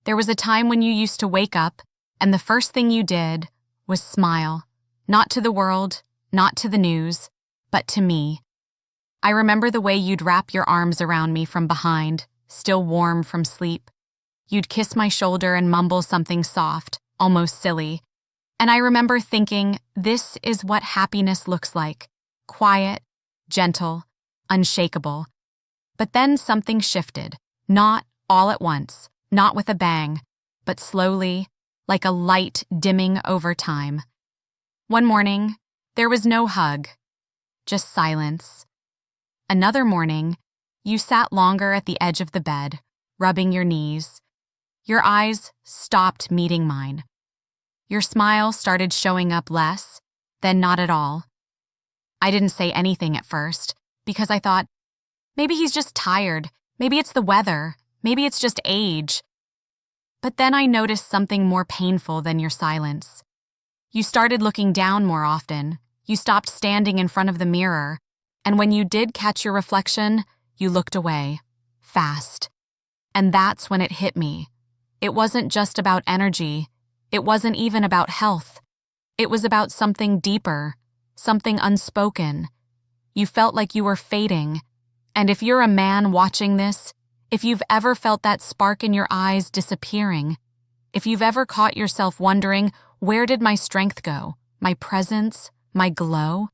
There was a time when you used to wake up, and the first thing you did was smile. Not to the world, not to the news, but to me. I remember the way you'd wrap your arms around me from behind, still warm from sleep. You'd kiss my shoulder and mumble something soft, almost silly. And I remember thinking, this is what happiness looks like. Quiet, gentle, unshakable. But then something shifted. Not all at once, not with a bang, but slowly, like a light dimming over time. One morning, there was no hug, just silence. Another morning, you sat longer at the edge of the bed, rubbing your knees. Your eyes stopped meeting mine. Your smile started showing up less, then not at all. I didn't say anything at first, because I thought, maybe he's just tired, maybe it's the weather, maybe it's just age. But then I noticed something more painful than your silence. You started looking down more often. You stopped standing in front of the mirror. And when you did catch your reflection, you looked away, fast. And that's when it hit me. It wasn't just about energy. It wasn't even about health. It was about something deeper, something unspoken. You felt like you were fading. And if you're a man watching this, if you've ever felt that spark in your eyes disappearing, if you've ever caught yourself wondering, where did my strength go, my presence, my glow?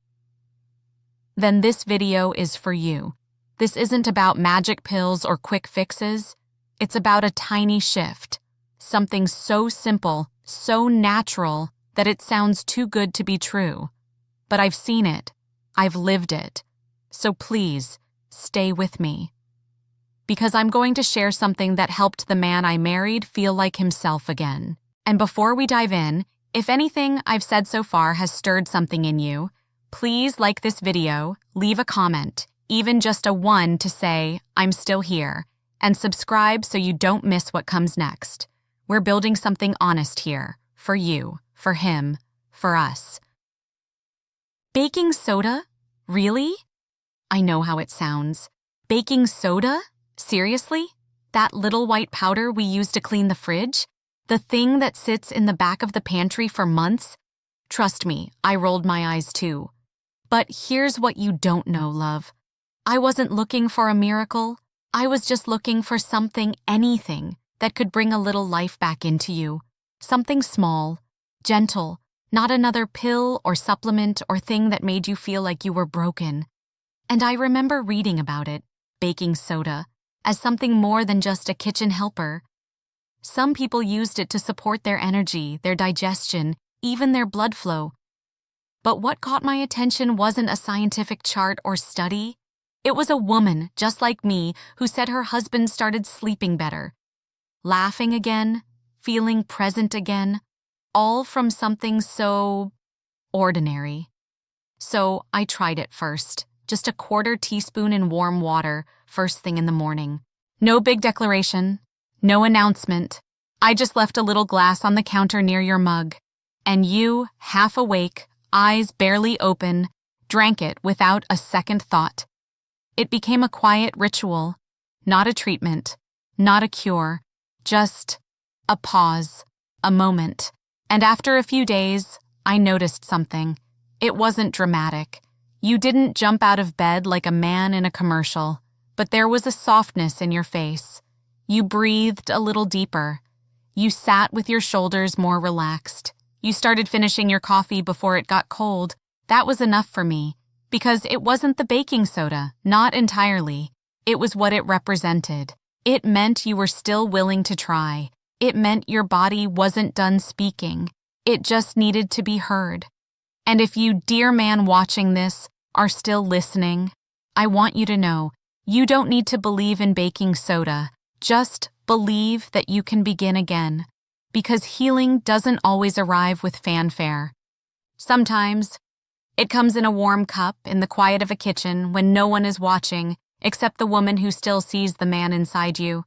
Then this video is for you. This isn't about magic pills or quick fixes. It's about a tiny shift, something so simple, so natural, that it sounds too good to be true. But I've seen it. I've lived it. So please, stay with me. Because I'm going to share something that helped the man I married feel like himself again. And before we dive in, if anything I've said so far has stirred something in you, please like this video, leave a comment, even just a 1 to say, I'm still here, and subscribe so you don't miss what comes next. We're building something honest here, for you, for him, for us. Baking soda? Really? I know how it sounds. Baking soda? Seriously? That little white powder we use to clean the fridge? The thing that sits in the back of the pantry for months? Trust me, I rolled my eyes too. But here's what you don't know, love. I wasn't looking for a miracle. I was just looking for something, anything, that could bring a little life back into you. Something small, gentle, not another pill or supplement or thing that made you feel like you were broken. And I remember reading about it, baking soda, as something more than just a kitchen helper. Some people used it to support their energy, their digestion, even their blood flow. But what caught my attention wasn't a scientific chart or study. It was a woman, just like me, who said her husband started sleeping better, laughing again, feeling present again, all from something so ordinary. So I tried it first, just a 1/4 teaspoon in warm water, first thing in the morning. No big declaration, no announcement. I just left a little glass on the counter near your mug. And you, half awake, eyes barely open, drank it without a second thought. It became a quiet ritual, not a treatment, not a cure, just a pause, a moment. And after a few days, I noticed something. It wasn't dramatic. You didn't jump out of bed like a man in a commercial, but there was a softness in your face. You breathed a little deeper. You sat with your shoulders more relaxed. You started finishing your coffee before it got cold. That was enough for me, because it wasn't the baking soda, not entirely. It was what it represented. It meant you were still willing to try. It meant your body wasn't done speaking. It just needed to be heard. And if you, dear man watching this, are still listening, I want you to know, you don't need to believe in baking soda. Just believe that you can begin again. Because healing doesn't always arrive with fanfare. Sometimes, it comes in a warm cup in the quiet of a kitchen when no one is watching except the woman who still sees the man inside you.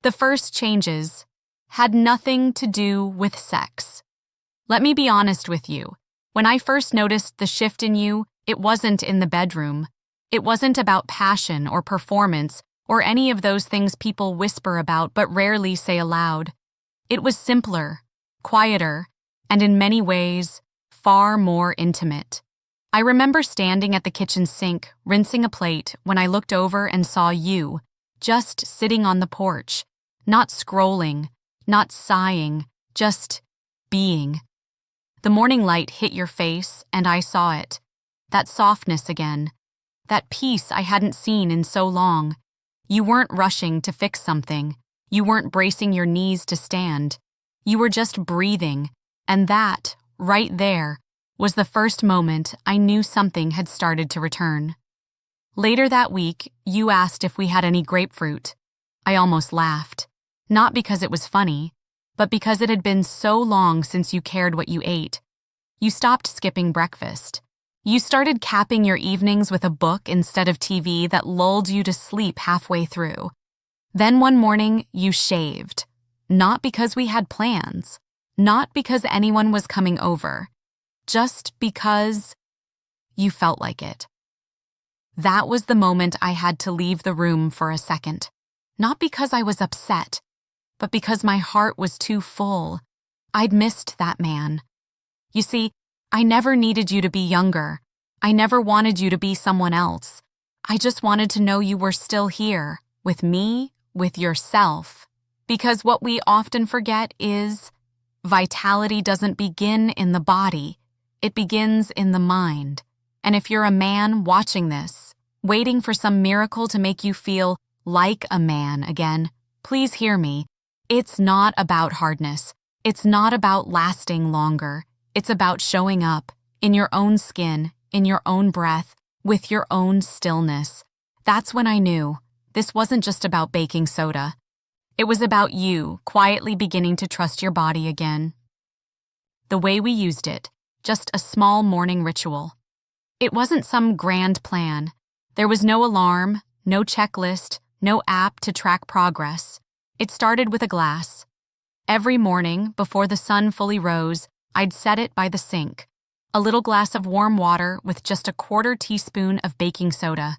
The first changes had nothing to do with sex. Let me be honest with you. When I first noticed the shift in you, it wasn't in the bedroom. It wasn't about passion or performance or any of those things people whisper about but rarely say aloud. It was simpler, quieter, and in many ways, far more intimate. I remember standing at the kitchen sink, rinsing a plate, when I looked over and saw you, just sitting on the porch, not scrolling, not sighing, just being. The morning light hit your face, and I saw it. That softness again. That peace I hadn't seen in so long. You weren't rushing to fix something. You weren't bracing your knees to stand. You were just breathing, and that, right there, was the first moment I knew something had started to return. Later that week, you asked if we had any grapefruit. I almost laughed. Not because it was funny, but because it had been so long since you cared what you ate. You stopped skipping breakfast. You started capping your evenings with a book instead of TV that lulled you to sleep halfway through. Then one morning, you shaved. Not because we had plans. Not because anyone was coming over. Just because you felt like it. That was the moment I had to leave the room for a second. Not because I was upset, but because my heart was too full. I'd missed that man. You see, I never needed you to be younger. I never wanted you to be someone else. I just wanted to know you were still here, with me, with yourself. Because what we often forget is vitality doesn't begin in the body. It begins in the mind. And if you're a man watching this, waiting for some miracle to make you feel like a man again, please hear me. It's not about hardness. It's not about lasting longer. It's about showing up in your own skin, in your own breath, with your own stillness. That's when I knew this wasn't just about baking soda. It was about you quietly beginning to trust your body again. The way we used it, just a small morning ritual. It wasn't some grand plan. There was no alarm, no checklist, no app to track progress. It started with a glass. Every morning, before the sun fully rose, I'd set it by the sink. A little glass of warm water with just a 1/4 teaspoon of baking soda.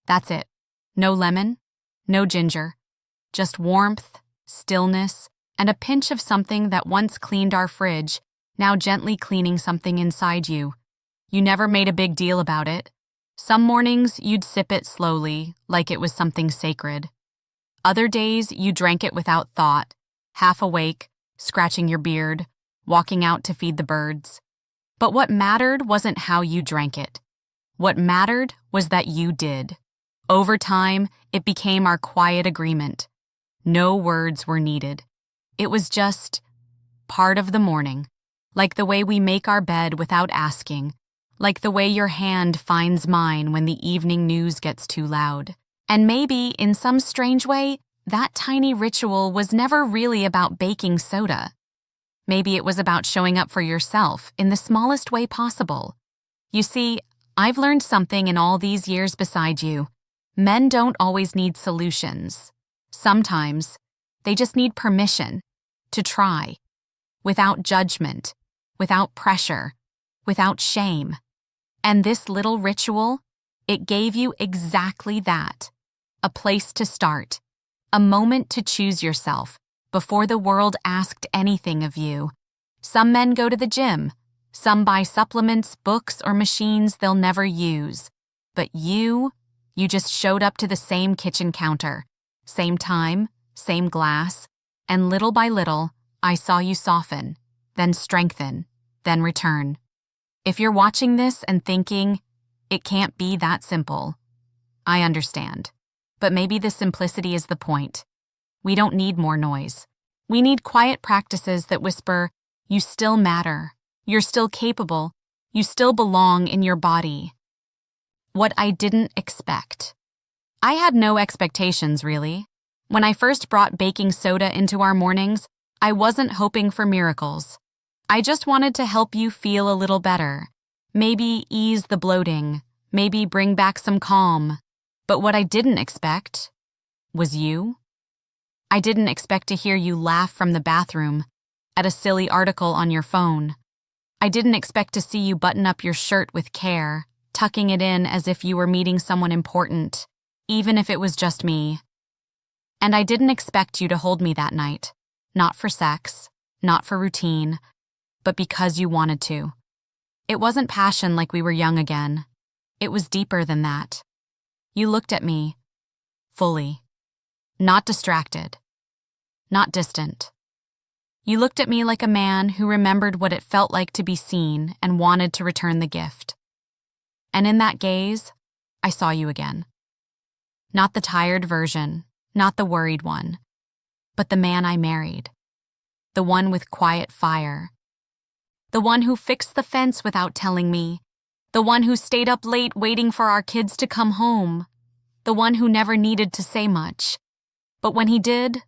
That's it. No lemon, no ginger. Just warmth, stillness, and a pinch of something that once cleaned our fridge, now gently cleaning something inside you. You never made a big deal about it. Some mornings, you'd sip it slowly, like it was something sacred. Other days, you drank it without thought, half awake, scratching your beard, walking out to feed the birds. But what mattered wasn't how you drank it. What mattered was that you did. Over time, it became our quiet agreement. No words were needed. It was just part of the morning, like the way we make our bed without asking, like the way your hand finds mine when the evening news gets too loud. And maybe, in some strange way, that tiny ritual was never really about baking soda. Maybe it was about showing up for yourself in the smallest way possible. You see, I've learned something in all these years beside you. Men don't always need solutions. Sometimes, they just need permission to try, without judgment, without pressure, without shame. And this little ritual, it gave you exactly that. A place to start, a moment to choose yourself before the world asked anything of you. Some men go to the gym. Some buy supplements, books, or machines they'll never use. But you just showed up to the same kitchen counter, same time, same glass, and little by little, I saw you soften, then strengthen, then return. If you're watching this and thinking, it can't be that simple, I understand. But maybe the simplicity is the point. We don't need more noise. We need quiet practices that whisper, you still matter, you're still capable, you still belong in your body. What I didn't expect. I had no expectations, really. When I first brought baking soda into our mornings, I wasn't hoping for miracles. I just wanted to help you feel a little better. Maybe ease the bloating, maybe bring back some calm. But what I didn't expect was you. I didn't expect to hear you laugh from the bathroom at a silly article on your phone. I didn't expect to see you button up your shirt with care, tucking it in as if you were meeting someone important. even if it was just me. And I didn't expect you to hold me that night, not for sex, not for routine, but because you wanted to. It wasn't passion like we were young again. It was deeper than that. You looked at me, fully, not distracted, not distant. You looked at me like a man who remembered what it felt like to be seen and wanted to return the gift. And in that gaze, I saw you again. Not the tired version, not the worried one, but the man I married. The one with quiet fire. The one who fixed the fence without telling me. The one who stayed up late waiting for our kids to come home. The one who never needed to say much. But when he did,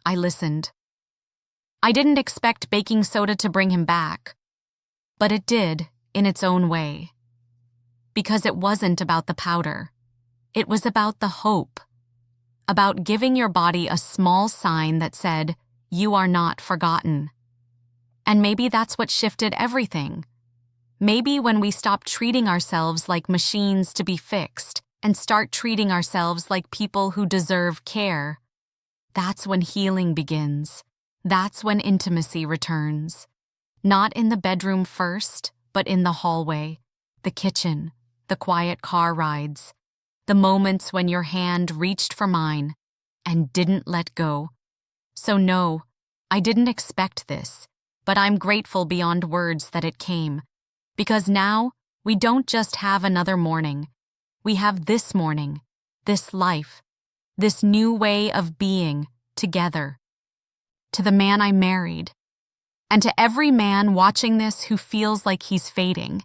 I listened. I didn't expect baking soda to bring him back, but it did in its own way. Because it wasn't about the powder. It was about the hope. About giving your body a small sign that said, you are not forgotten. And maybe that's what shifted everything. Maybe when we stop treating ourselves like machines to be fixed and start treating ourselves like people who deserve care, that's when healing begins. That's when intimacy returns. Not in the bedroom first, but in the hallway, the kitchen, the quiet car rides, the moments when your hand reached for mine and didn't let go. So no, I didn't expect this, but I'm grateful beyond words that it came. Because now, we don't just have another morning. We have this morning, this life, this new way of being together. To the man I married, and to every man watching this who feels like he's fading.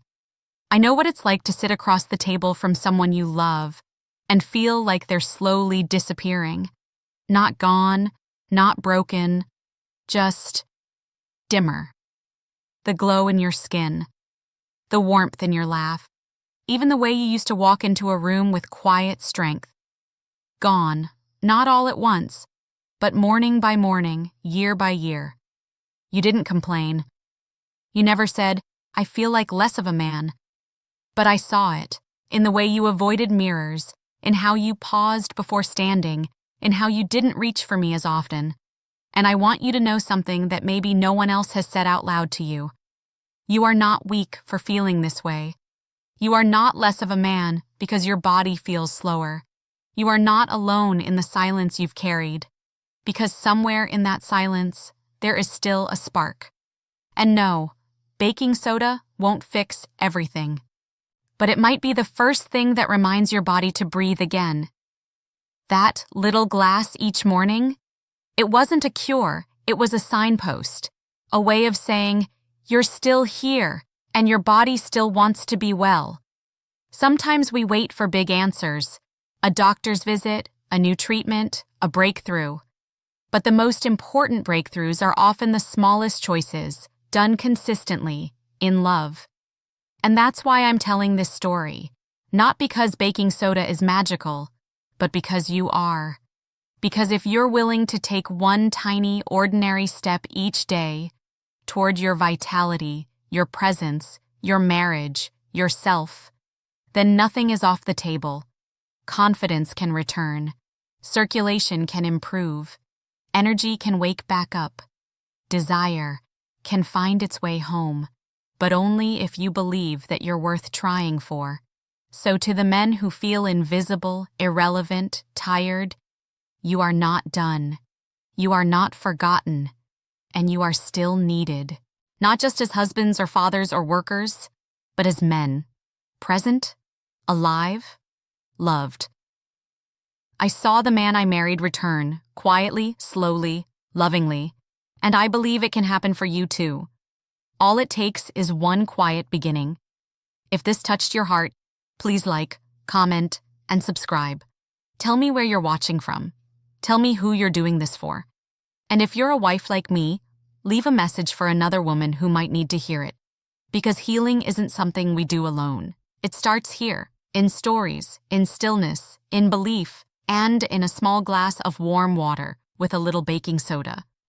I know what it's like to sit across the table from someone you love and feel like they're slowly disappearing. Not gone, not broken, just dimmer. The glow in your skin, the warmth in your laugh, even the way you used to walk into a room with quiet strength. Gone, not all at once, but morning by morning, year by year. You didn't complain. You never said, I feel like less of a man. But I saw it, in the way you avoided mirrors, in how you paused before standing, in how you didn't reach for me as often. And I want you to know something that maybe no one else has said out loud to you. You are not weak for feeling this way. You are not less of a man because your body feels slower. You are not alone in the silence you've carried. Because somewhere in that silence, there is still a spark. And no, baking soda won't fix everything. But it might be the first thing that reminds your body to breathe again. That little glass each morning, it wasn't a cure, it was a signpost. A way of saying, you're still here, and your body still wants to be well. Sometimes we wait for big answers, a doctor's visit, a new treatment, a breakthrough. But the most important breakthroughs are often the smallest choices, done consistently, in love. And that's why I'm telling this story, not because baking soda is magical, but because you are. Because if you're willing to take one tiny, ordinary step each day toward your vitality, your presence, your marriage, yourself, then nothing is off the table. Confidence can return. Circulation can improve. Energy can wake back up. Desire can find its way home, but only if you believe that you're worth trying for. So to the men who feel invisible, irrelevant, tired, you are not done. You are not forgotten, and you are still needed. Not just as husbands or fathers or workers, but as men. Present, alive, loved. I saw the man I married return, quietly, slowly, lovingly, and I believe it can happen for you too. All it takes is one quiet beginning. If this touched your heart, please like, comment, and subscribe. Tell me where you're watching from. Tell me who you're doing this for. And if you're a wife like me, leave a message for another woman who might need to hear it. Because healing isn't something we do alone. It starts here, in stories, in stillness, in belief, and in a small glass of warm water with a little baking soda.